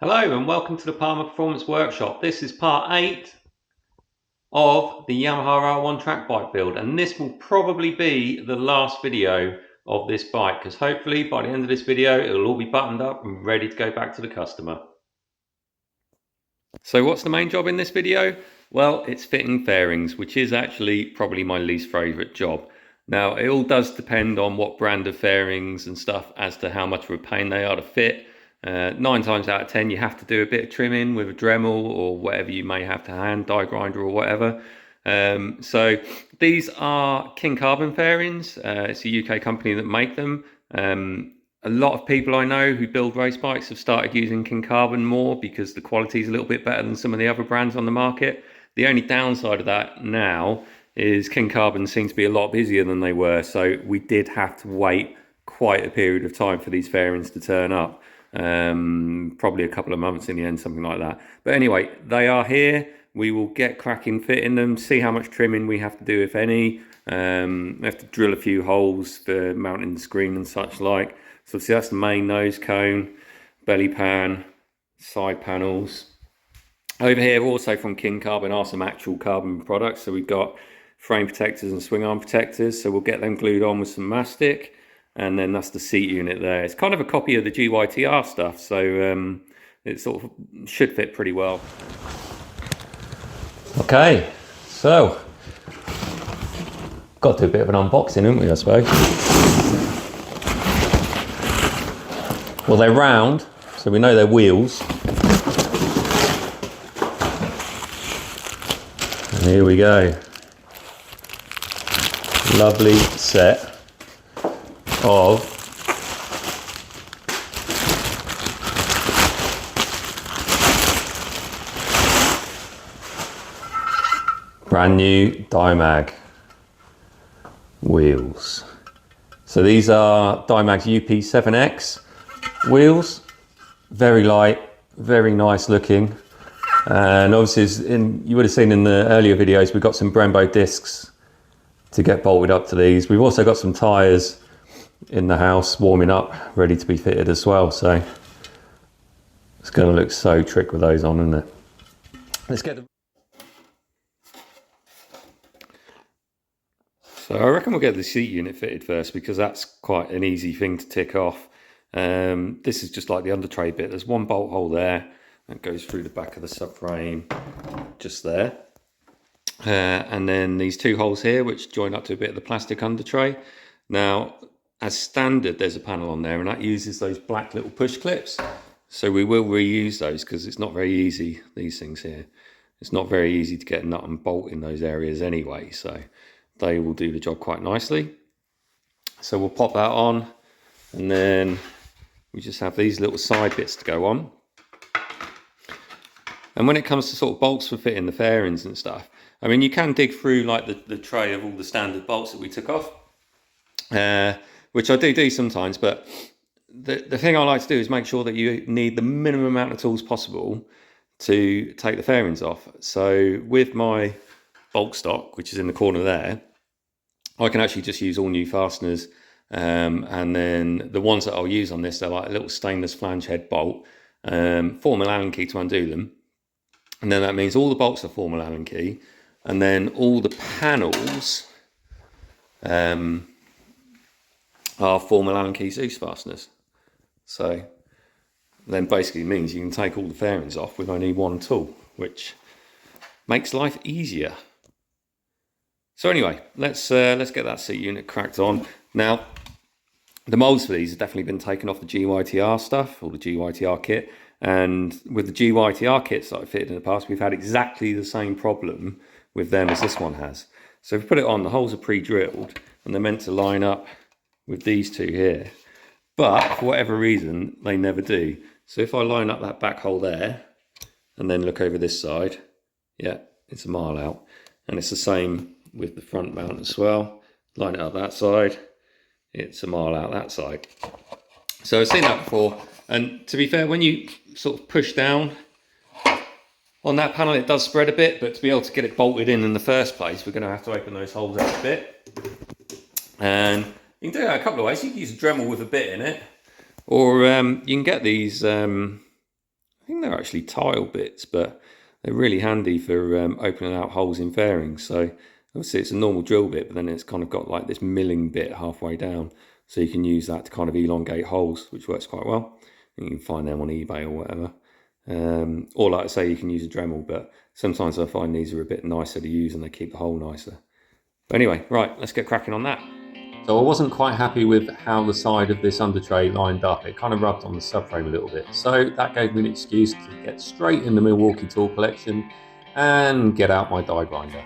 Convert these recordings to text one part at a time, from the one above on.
Hello and welcome to the Palmer Performance Workshop. This is part 8 of the Yamaha R1 track bike build, and this will probably be the last video of this bike because hopefully by the end of this video it'll all be buttoned up and ready to go back to the customer. So what's the main job in this video? Well, it's fitting fairings, which is actually probably my least favourite job. Now it all does depend on what brand of fairings and stuff as to how much of a pain they are to fit. 9 times out of 10 you have to do a bit of trimming with a Dremel or whatever you may have to hand, die grinder or whatever. So these are King Carbon fairings. It's a UK company that make them. A lot of people I know who build race bikes have started using King Carbon more because the quality is a little bit better than some of the other brands on the market. The only downside of that now is King Carbon seem to be a lot busier than they were, so we did have to wait quite a period of time for these fairings to turn up. Probably a couple of months in the end, something like that. But anyway, they are here. We will get cracking fitting them, see how much trimming we have to do, if any. We have to drill a few holes for mounting the screen and such like. So see, that's the main nose cone, belly pan, side panels. Over here also from King Carbon are some actual carbon products. So we've got frame protectors and swing arm protectors. So we'll get them glued on with some mastic. And then that's the seat unit there. It's kind of a copy of the GYTR stuff, so it sort of should fit pretty well. Okay, so got to do a bit of an unboxing, haven't we, I suppose? Well, they're round, so we know they're wheels. And here we go. Lovely set of brand new Dymag wheels. So these are Dymag's UP7X wheels, very light, very nice looking, and obviously you would have seen in the earlier videos we've got some Brembo discs to get bolted up to these. We've also got some tyres in the house warming up, ready to be fitted as well, so it's going to look so trick with those on, isn't it? Let's get the... So I reckon we'll get the seat unit fitted first because that's quite an easy thing to tick off. This is just like the under tray bit. There's one bolt hole there that goes through the back of the subframe just there, and then these 2 holes here which join up to a bit of the plastic under tray. Now as standard there's a panel on there and that uses those black little push clips, so we will reuse those because it's not very easy, these things here, it's not very easy to get a nut and bolt in those areas anyway, so they will do the job quite nicely. So we'll pop that on, and then we just have these little side bits to go on. And when it comes to sort of bolts for fitting the fairings and stuff, I mean, you can dig through like the tray of all the standard bolts that we took off, which I do sometimes, but the thing I like to do is make sure that you need the minimum amount of tools possible to take the fairings off. So with my bulk stock, which is in the corner there, I can actually just use all new fasteners, and then the ones that I'll use on this, they're like a little stainless flange head bolt, 4mm Allen key to undo them, and then that means all the bolts are 4mm Allen key, and then all the panels are 4mm Allen key Zeus fasteners. So then basically means you can take all the fairings off with only one tool, which makes life easier. So anyway, let's get that seat unit cracked on. Now the molds for these have definitely been taken off the GYTR stuff, or the GYTR kit, and with the GYTR kits that I've fitted in the past, we've had exactly the same problem with them as this one has. So if we put it on, the holes are pre-drilled and they're meant to line up with these 2 here, but for whatever reason they never do. So if I line up that back hole there and then look over this side, yeah, it's a mile out. And it's the same with the front mount as well. Line it up that side, it's a mile out that side. So I've seen that before, and to be fair, when you sort of push down on that panel it does spread a bit, but to be able to get it bolted in the first place, we're going to have to open those holes out a bit. And you can do that a couple of ways. You can use a Dremel with a bit in it, or you can get these I think they're actually tile bits, but they're really handy for opening out holes in fairings. So obviously it's a normal drill bit, but then it's kind of got like this milling bit halfway down. So you can use that to kind of elongate holes, which works quite well. You can find them on eBay or whatever. Or like I say, you can use a Dremel, but sometimes I find these are a bit nicer to use and they keep the hole nicer. But anyway, right, let's get cracking on that. So I wasn't quite happy with how the side of this under tray lined up. It kind of rubbed on the subframe a little bit. So that gave me an excuse to get straight in the Milwaukee tool collection and get out my die grinder.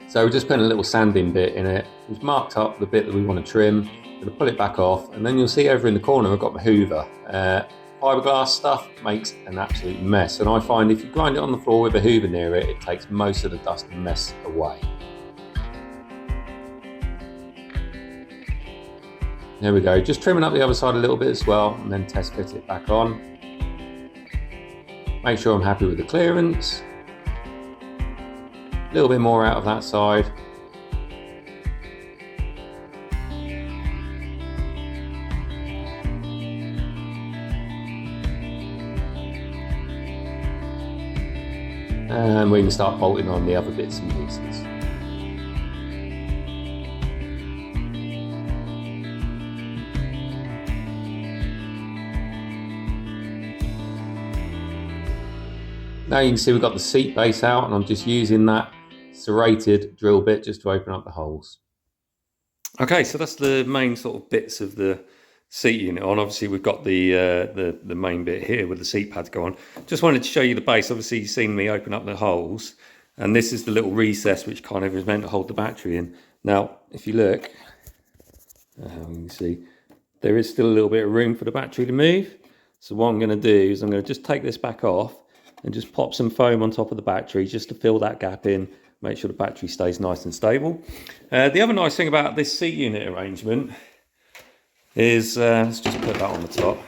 So we're just putting a little sanding bit in it. We've marked up the bit that we want to trim. I'm going to pull it back off, and then you'll see over in the corner I've got my hoover. Fiberglass stuff makes an absolute mess, and I find if you grind it on the floor with a hoover near it, it takes most of the dust and mess away. There we go, just trimming up the other side a little bit as well, and then test fit it back on. Make sure I'm happy with the clearance. A little bit more out of that side. And we can start bolting on the other bits and pieces. Now you can see we've got the seat base out, and I'm just using that serrated drill bit just to open up the holes. Okay, so that's the main sort of bits of the seat unit on. Obviously we've got the main bit here with the seat pads go on. Just wanted to show you the base. Obviously you've seen me open up the holes, and this is the little recess which kind of is meant to hold the battery in. Now if you look, you can see there is still a little bit of room for the battery to move. So what I'm going to do is I'm going to just take this back off and just pop some foam on top of the battery just to fill that gap in, make sure the battery stays nice and stable. The other nice thing about this seat unit arrangement is, let's just put that on the top,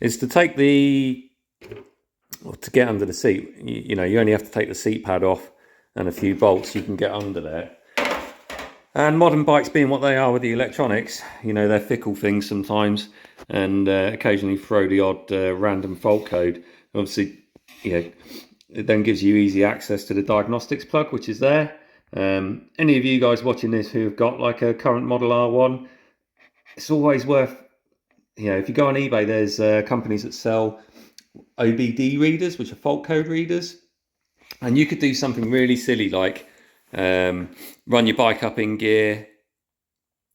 is to take the, or to get under the seat, you know, you only have to take the seat pad off and a few bolts, you can get under there. And modern bikes being what they are with the electronics, you know, they're fickle things sometimes, and occasionally throw the odd random fault code. Obviously, you know, it then gives you easy access to the diagnostics plug, which is there. Any of you guys watching this who have got like a current model R1, it's always worth, you know, if you go on eBay, there's companies that sell OBD readers, which are fault code readers. And you could do something really silly like run your bike up in gear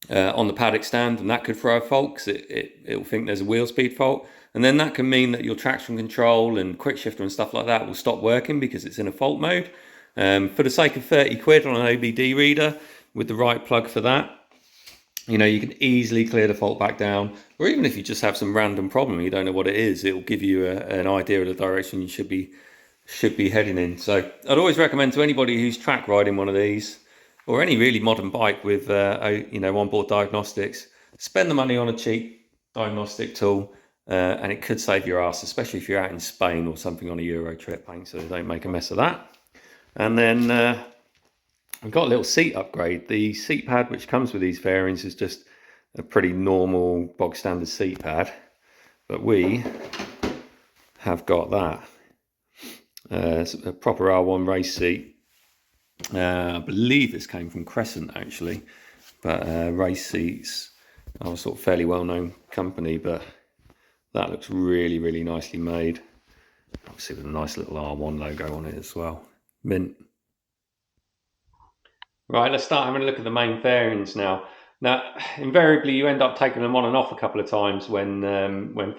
on the paddock stand, and that could throw a fault because it'll think there's a wheel speed fault. And then that can mean that your traction control and quick shifter and stuff like that will stop working because it's in a fault mode. For the sake of 30 quid on an OBD reader with the right plug for that, you know, you can easily clear the fault back down. Or even if you just have some random problem, you don't know what it is, it will give you an idea of the direction you should be heading in. So I'd always recommend to anybody who's track riding one of these, or any really modern bike with you know, onboard diagnostics, spend the money on a cheap diagnostic tool. And it could save your ass, especially if you're out in Spain or something on a Euro trip, so don't make a mess of that. And then we've got a little seat upgrade. The seat pad which comes with these fairings is just a pretty normal bog standard seat pad, but we have got that. It's a proper R1 race seat. I believe this came from Crescent actually, but race seats are a sort of fairly well-known company, but that looks really, really nicely made. Obviously with a nice little R1 logo on it as well. Mint. Right, let's start having a look at the main fairings now. Now, invariably you end up taking them on and off a couple of times when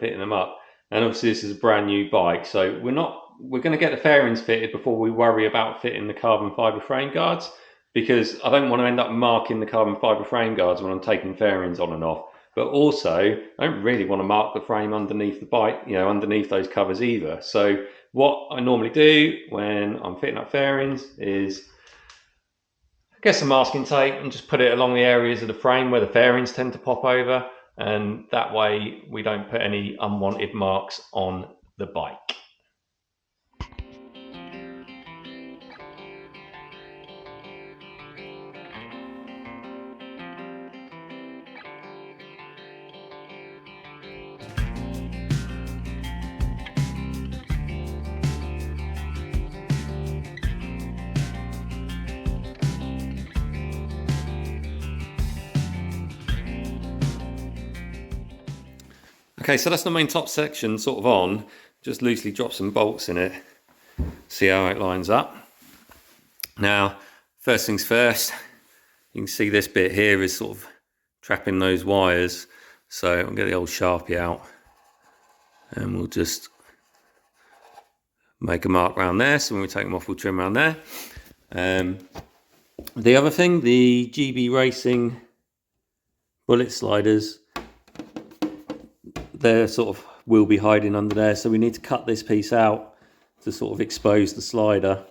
fitting them up. And obviously this is a brand new bike, so we're going to get the fairings fitted before we worry about fitting the carbon fibre frame guards, because I don't want to end up marking the carbon fibre frame guards when I'm taking fairings on and off. But also, I don't really want to mark the frame underneath the bike, you know, underneath those covers either. So what I normally do when I'm fitting up fairings is get some masking tape and just put it along the areas of the frame where the fairings tend to pop over. And that way we don't put any unwanted marks on the bike. Okay, so that's the main top section sort of on. Just loosely drop some bolts in it, see how it lines up. Now, first things first, you can see this bit here is sort of trapping those wires. So I'll get the old Sharpie out and we'll just make a mark around there. So when we take them off, we'll trim around there. The other thing, the GB Racing bullet sliders, they're sort of will be hiding under there. So we need to cut this piece out to sort of expose the slider.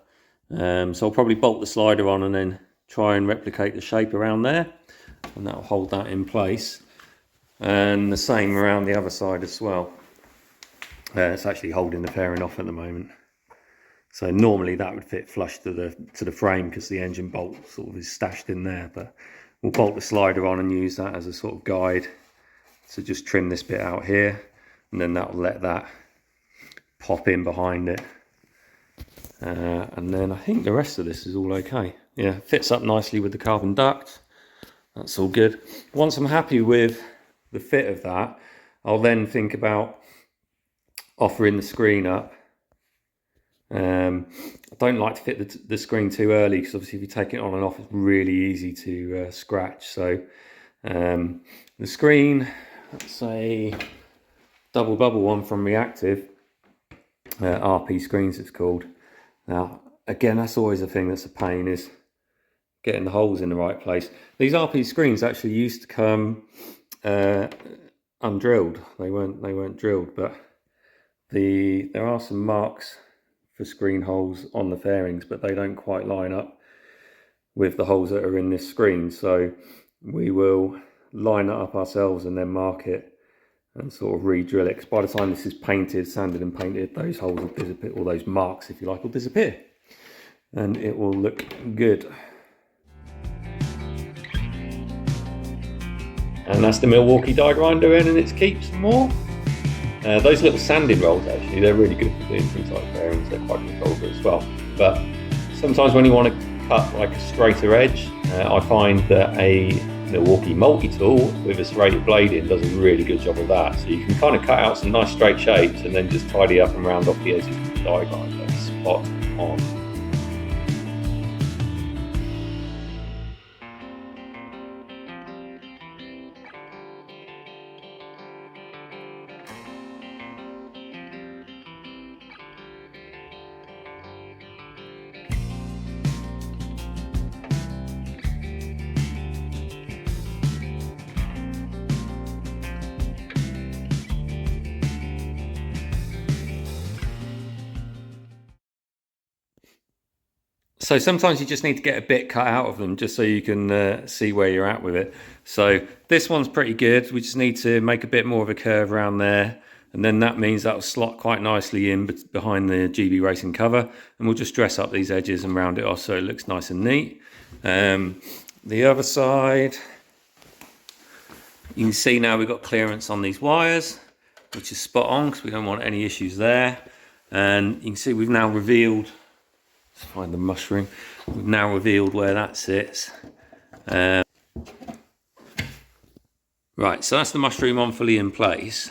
So I'll probably bolt the slider on and then try and replicate the shape around there. And that'll hold that in place. And the same around the other side as well. It's actually holding the fairing off at the moment. So normally that would fit flush to the frame because the engine bolt sort of is stashed in there. But we'll bolt the slider on and use that as a sort of guide. So just trim this bit out here, and then that'll let that pop in behind it. And then I think the rest of this is all okay. Yeah, fits up nicely with the carbon duct. That's all good. Once I'm happy with the fit of that, I'll then think about offering the screen up. I don't like to fit the screen too early because obviously if you take it on and off, it's really easy to scratch. So the screen, that's a double bubble one from Reactive, RP Screens it's called. Now again, that's always a thing that's a pain, is getting the holes in the right place. These RP screens actually used to come undrilled. They weren't drilled, but there are some marks for screen holes on the fairings, but they don't quite line up with the holes that are in this screen. So we will line it up ourselves and then mark it and sort of re-drill it. Because by the time this is painted, sanded and painted, those holes will disappear, or those marks, if you like, will disappear, and it will look good. And that's the Milwaukee die grinder in and its keep some more. Those little sanding rolls, actually, they're really good for doing things like fairings. They're quite controllable as well. But sometimes when you want to cut like a straighter edge, I find that a Milwaukee multi-tool with a serrated blade in does a really good job of that. So you can kind of cut out some nice straight shapes and then just tidy up and round off the edges with the die grinder. Spot on. So sometimes you just need to get a bit cut out of them just so you can see where you're at with it. So this one's pretty good. We just need to make a bit more of a curve around there. And then that means that'll slot quite nicely in behind the GB Racing cover. And we'll just dress up these edges and round it off so it looks nice and neat. The other side, you can see now we've got clearance on these wires, which is spot on because we don't want any issues there. And you can see we've now revealed, let's find the mushroom, we've now revealed where that sits. Right, so that's the mushroom on fully in place.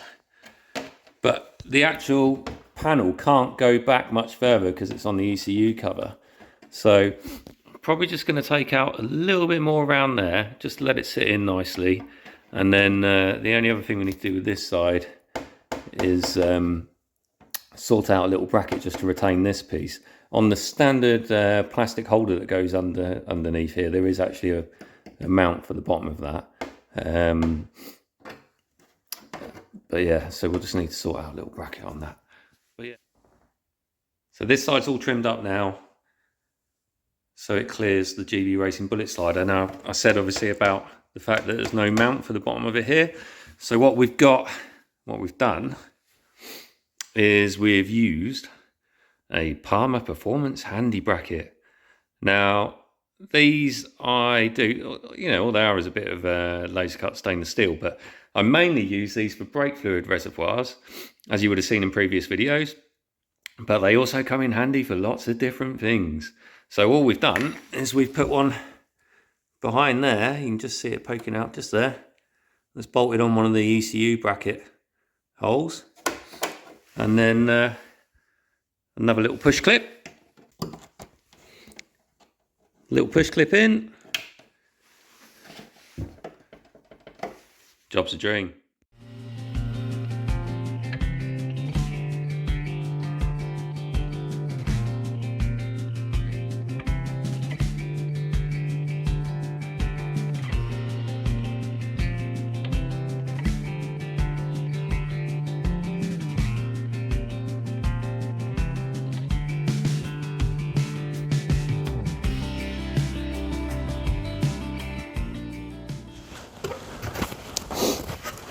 But the actual panel can't go back much further because it's on the ECU cover. So I'm probably just going to take out a little bit more around there, just to let it sit in nicely. And then the only other thing we need to do with this side is sort out a little bracket just to retain this piece. On the standard plastic holder that goes underneath here, there is actually a mount for the bottom of that. But yeah, so we'll just need to sort out a little bracket on that. But yeah, so this side's all trimmed up now, so it clears the GB Racing bullet slider. Now, I said obviously about the fact that there's no mount for the bottom of it here. So what we've done is we've used a Palmer Performance handy bracket. Now, these I do, all they are is a bit of laser cut stainless steel, but I mainly use these for brake fluid reservoirs, as you would have seen in previous videos, but they also come in handy for lots of different things. So all we've done is we've put one behind there. You can just see it poking out just there. It's bolted on one of the ECU bracket holes, and then another little push clip. Little push clip in. Job's a dream.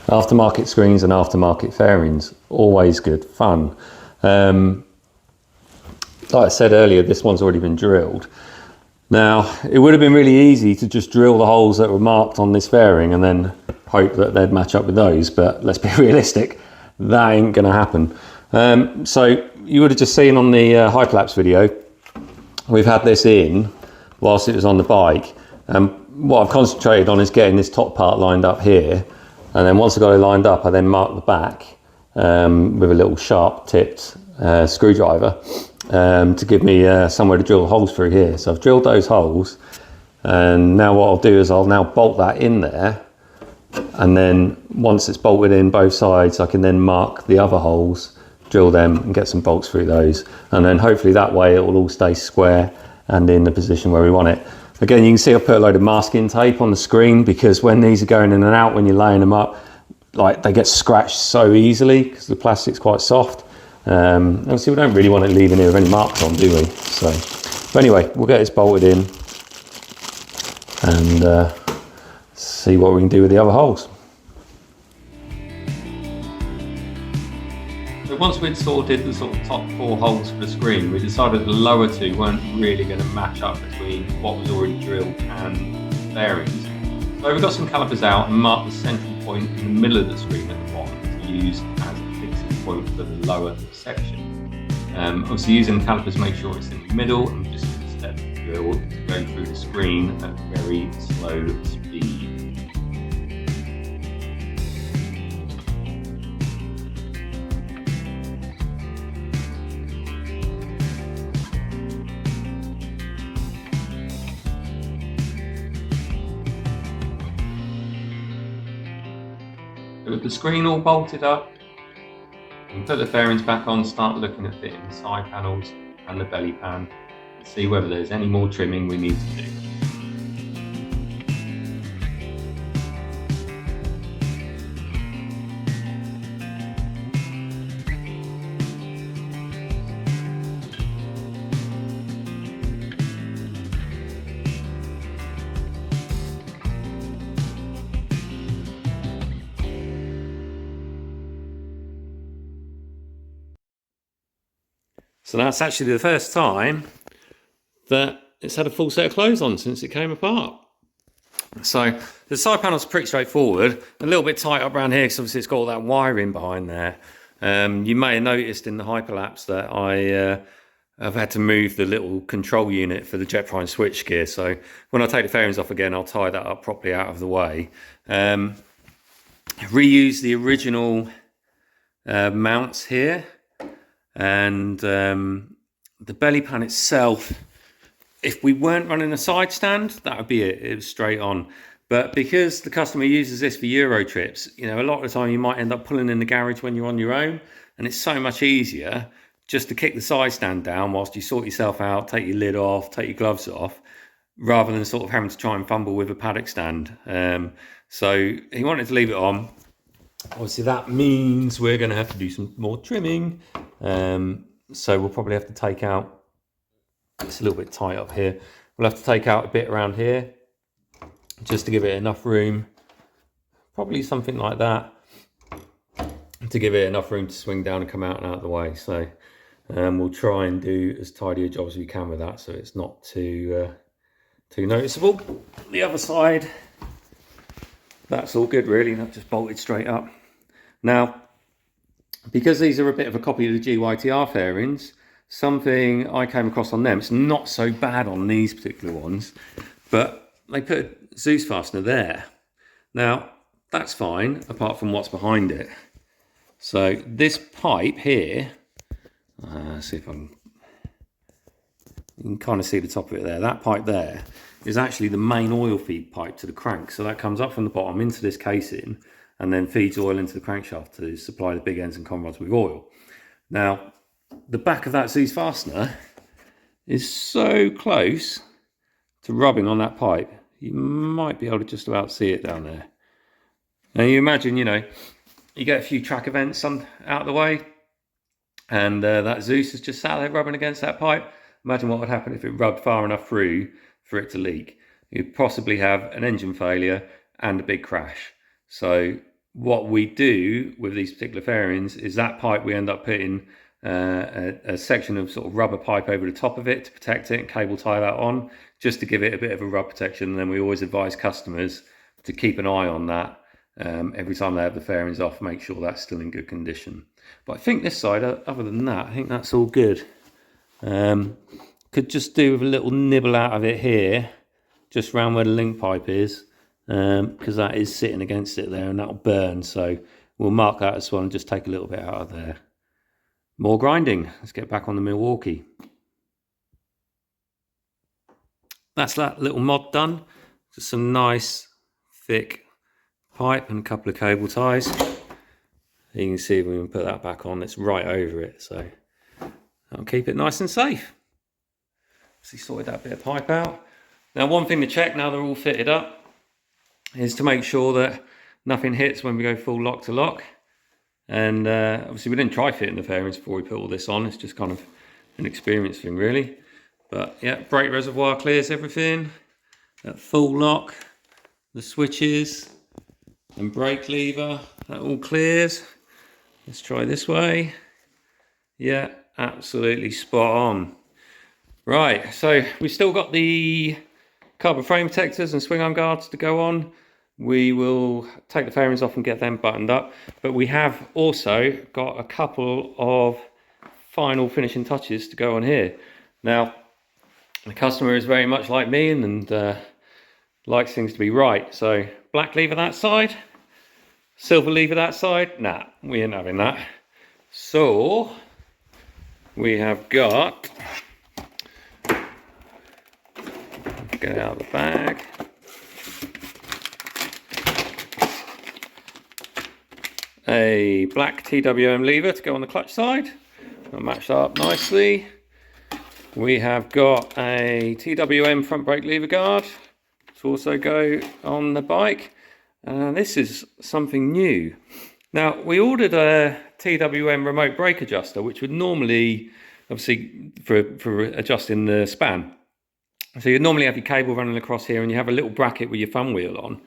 Aftermarket screens and aftermarket fairings, always good fun. Like I said earlier, this one's already been drilled. Now, it would have been really easy to just drill the holes that were marked on this fairing and then hope that they'd match up with those, but let's be realistic, that ain't gonna happen. So you would have just seen on the hyperlapse video, we've had this in whilst it was on the bike. What I've concentrated on is getting this top part lined up here. And then once I got it lined up, I then marked the back with a little sharp tipped screwdriver to give me somewhere to drill holes through here. So I've drilled those holes, and now what I'll do is I'll now bolt that in there, and then once it's bolted in both sides, I can then mark the other holes, drill them and get some bolts through those, and then hopefully that way it will all stay square and in the position where we want it. Again, you can see I've put a load of masking tape on the screen, because when these are going in and out, when you're laying them up, like they get scratched so easily because the plastic's quite soft. Obviously we don't really want it leaving here with any marks on, do we? So, but anyway, we'll get this bolted in and see what we can do with the other holes. So once we'd sorted the sort of top 4 holes for the screen, we decided the lower 2 weren't really going to match up between what was already drilled and fairings. So we got some calipers out and marked the central point in the middle of the screen at the bottom to use as a fixing point for the lower section. Obviously using the calipers, make sure it's in the middle, and just step the drill to go through the screen at very slow speed. With the screen all bolted up, we can put the fairings back on, start looking at fitting the side panels and the belly pan, and see whether there's any more trimming we need to do. So that's actually the first time that it's had a full set of clothes on since it came apart. So the side panel's pretty straightforward, a little bit tight up around here because obviously it's got all that wiring behind there. You may have noticed in the hyperlapse that I've had to move the little control unit for the jet prime switchgear. So when I take the fairings off again, I'll tie that up properly out of the way. Reuse the original mounts here. And the belly pan itself, if we weren't running a side stand, that would be it. It was straight on. But because the customer uses this for Euro trips, you know, a lot of the time you might end up pulling in the garage when you're on your own, and it's so much easier just to kick the side stand down whilst you sort yourself out, take your lid off, take your gloves off, rather than sort of having to try and fumble with a paddock stand. So he wanted to leave it on. Obviously that means we're going to have to do some more trimming. So we'll probably have to take out, it's a little bit tight up here, we'll have to take out a bit around here just to give it enough room, probably something like that, to give it enough room to swing down and come out and out of the way. So we'll try and do as tidy a job as we can with that so it's not too noticeable. The other side, that's all good really, that just bolted straight up. Now, because these are a bit of a copy of the GYTR fairings, something I came across on them, it's not so bad on these particular ones, but they put a Zeus fastener there. Now, that's fine, apart from what's behind it. So this pipe here, see if you can kind of see the top of it there. That pipe there is actually the main oil feed pipe to the crank. So that comes up from the bottom into this casing and then feeds oil into the crankshaft to supply the big ends and conrods with oil. Now, the back of that Zeus fastener is so close to rubbing on that pipe, you might be able to just about see it down there. Now you imagine, you know, you get a few track events out of the way, and that Zeus is just sat there rubbing against that pipe. Imagine what would happen if it rubbed far enough through for it to leak. You'd possibly have an engine failure and a big crash. So what we do with these particular fairings is that pipe, we end up putting a section of sort of rubber pipe over the top of it to protect it and cable tie that on, just to give it a bit of a rub protection. And then we always advise customers to keep an eye on that every time they have the fairings off, make sure that's still in good condition. But I think this side, other than that, I think that's all good. Could just do with a little nibble out of it here, just around where the link pipe is, because that is sitting against it there and that'll burn. So we'll mark that as well and just take a little bit out of there. More grinding. Let's get back on the Milwaukee. That's that little mod done. Just some nice thick pipe and a couple of cable ties. You can see if we can put that back on, it's right over it, so that'll keep it nice and safe. So sorted that bit of pipe out. Now, one thing to check now they're all fitted up is to make sure that nothing hits when we go full lock to lock. And obviously we didn't try fitting the fairings before we put all this on. It's just kind of an experience thing really. But yeah, brake reservoir clears everything. That full lock, the switches and brake lever, that all clears. Let's try this way. Yeah, absolutely spot on. Right, so we've still got the carbon frame protectors and swing arm guards to go on. We will take the fairings off and get them buttoned up, but we have also got a couple of final finishing touches to go on here. Now, the customer is very much like me and likes things to be right. So black lever that side, silver lever that side. Nah, we ain't having that. So we have got, get it out of the bag. A black TWM lever to go on the clutch side. I'll match that up nicely. We have got a TWM front brake lever guard to also go on the bike. This is something new. Now, we ordered a TWM remote brake adjuster, which would normally, obviously, for adjusting the span. So you'd normally have your cable running across here and you have a little bracket with your thumb wheel on.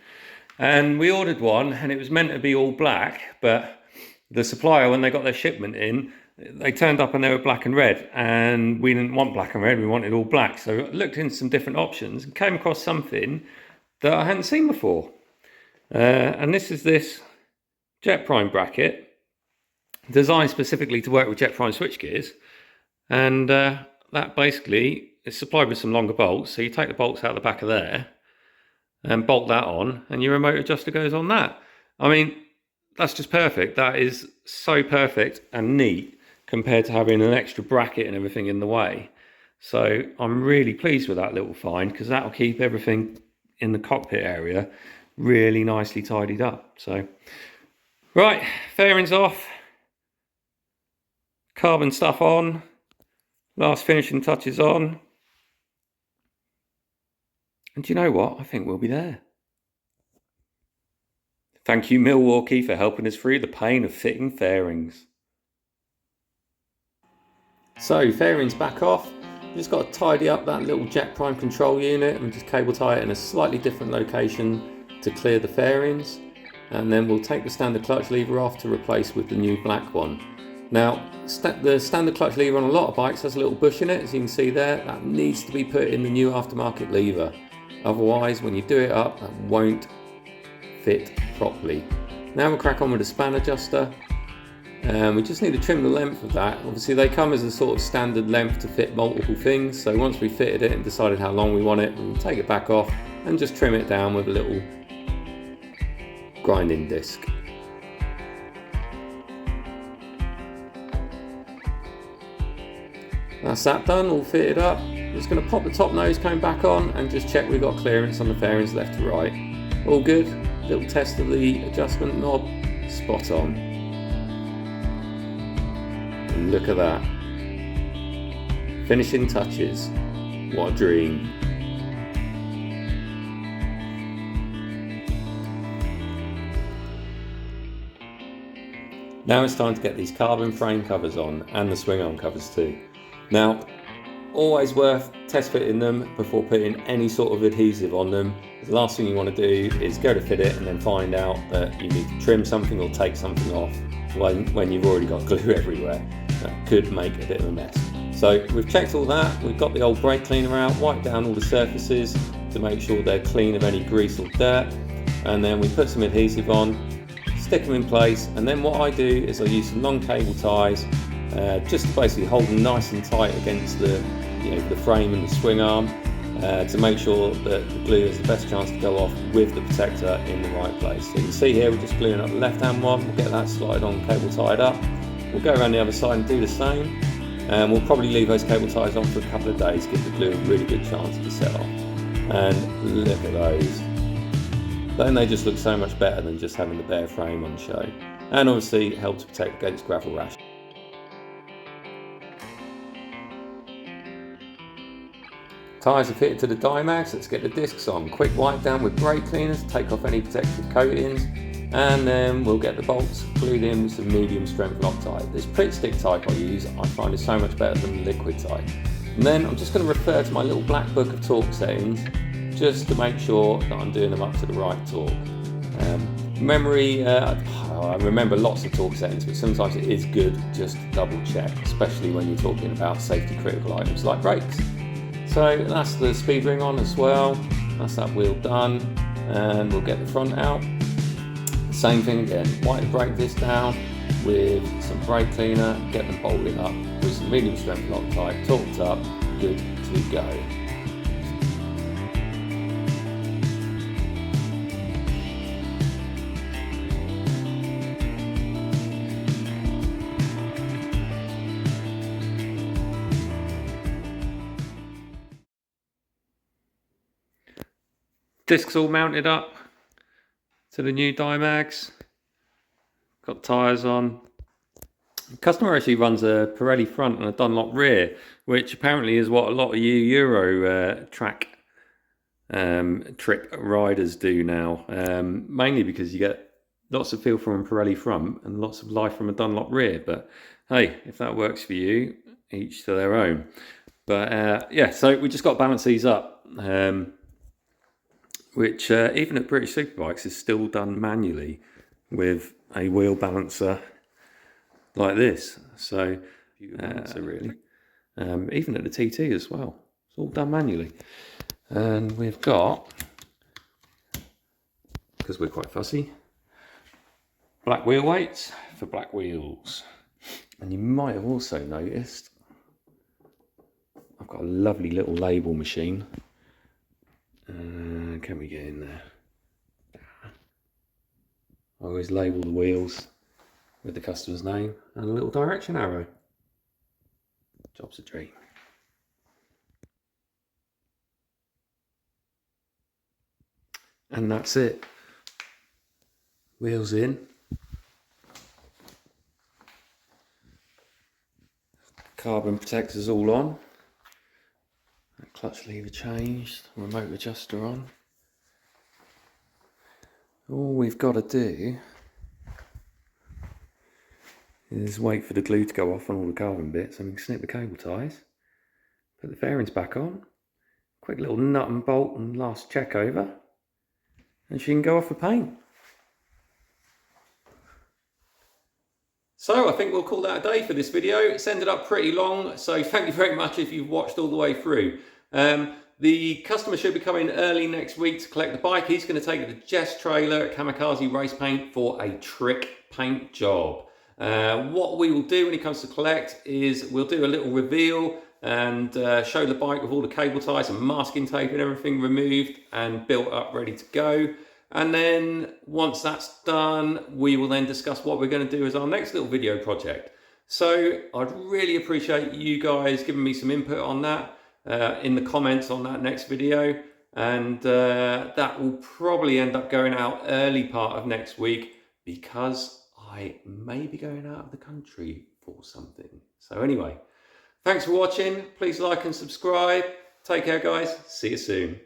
And we ordered one and it was meant to be all black, but the supplier, when they got their shipment in, they turned up and they were black and red, and we didn't want black and red, we wanted all black. So I looked into some different options and came across something that I hadn't seen before. And this is this Jet Prime bracket, designed specifically to work with Jet Prime switch gears. And that basically is supplied with some longer bolts. So you take the bolts out the back of there and bolt that on, and your remote adjuster goes on that. I mean, that's just perfect. That is so perfect and neat compared to having an extra bracket and everything in the way. So I'm really pleased with that little find, because that'll keep everything in the cockpit area really nicely tidied up. So, right, fairings off, carbon stuff on, last finishing touches on. And do you know what? I think we'll be there. Thank you, Milwaukee, for helping us through the pain of fitting fairings. So, fairings back off. We've just got to tidy up that little Jet Prime control unit and just cable tie it in a slightly different location to clear the fairings. And then we'll take the standard clutch lever off to replace with the new black one. Now, the standard clutch lever on a lot of bikes has a little bush in it, as you can see there. That needs to be put in the new aftermarket lever. Otherwise, when you do it up, that won't fit properly. Now we'll crack on with the span adjuster. We just need to trim the length of that. Obviously they come as a sort of standard length to fit multiple things, so once we fitted it and decided how long we want it, we'll take it back off and just trim it down with a little grinding disc. That's that done, all fitted up. Just going to pop the top nose cone back on and just check we've got clearance on the fairings left to right. All good. Little test of the adjustment knob, spot on. And look at that. Finishing touches. What a dream. Now it's time to get these carbon frame covers on and the swing arm covers too. Now, always worth test fitting them before putting any sort of adhesive on them. The last thing you want to do is go to fit it and then find out that you need to trim something or take something off when you've already got glue everywhere. That could make a bit of a mess. So we've checked all that, we've got the old brake cleaner out, wiped down all the surfaces to make sure they're clean of any grease or dirt, and then we put some adhesive on, stick them in place, and then what I do is I use some long cable ties just to basically hold them nice and tight against the frame and the swing arm to make sure that the glue has the best chance to go off with the protector in the right place. So you can see here we're just gluing up the left hand one, we'll get that slide on cable tied up, we'll go around the other side and do the same, and we'll probably leave those cable ties on for a couple of days, give the glue a really good chance to set off. And look at those. Then they just look so much better than just having the bare frame on show, and obviously help to protect against gravel rash. Tyres are fitted to the Dymags. Let's get the discs on. Quick wipe down with brake cleaners, take off any protective coatings, and then we'll get the bolts glued in with some medium strength Loctite. This Pritt stick type I use I find is so much better than the liquid type. And then I'm just going to refer to my little black book of torque settings just to make sure that I'm doing them up to the right torque. I remember lots of torque settings, but sometimes it is good just to double check, especially when you're talking about safety critical items like brakes. So that's the speed ring on as well, that's that wheel done, and we'll get the front out. Same thing again, wipe the brake disc down with some brake cleaner, get them bolted up with some medium strength Loctite, torqued up, good to go. Discs all mounted up to the new Dymags. Got tyres on. The customer actually runs a Pirelli front and a Dunlop rear, which apparently is what a lot of you Euro track trip riders do now. Mainly because you get lots of feel from a Pirelli front and lots of life from a Dunlop rear. But hey, if that works for you, each to their own. But yeah, so we just got to balance these up. Which even at British Superbikes is still done manually with a wheel balancer like this. So really, even at the TT as well, it's all done manually. And we've got, because we're quite fussy, black wheel weights for black wheels. And you might have also noticed I've got a lovely little label machine. Can we get in there? I always label the wheels with the customer's name and a little direction arrow. Job's a dream. And that's it. Wheels in. Carbon protectors all on. Clutch lever changed, remote adjuster on. All we've got to do is wait for the glue to go off on all the carbon bits and we can snip the cable ties, put the fairings back on, quick little nut and bolt and last check over, and she can go off for paint. So I think we'll call that a day for this video. It's ended up pretty long, so thank you very much if you've watched all the way through. The customer should be coming early next week to collect the bike. He's going to take it to Jess Trailer at Kamikaze Race Paint for a trick paint job. What we will do when he comes to collect is we'll do a little reveal and show the bike with all the cable ties and masking tape and everything removed and built up ready to go. And then once that's done, we will then discuss what we're going to do as our next little video project. So I'd really appreciate you guys giving me some input on that in the comments on that next video. And that will probably end up going out early part of next week because I may be going out of the country for something. So anyway, thanks for watching. Please like and subscribe. Take care, guys. See you soon.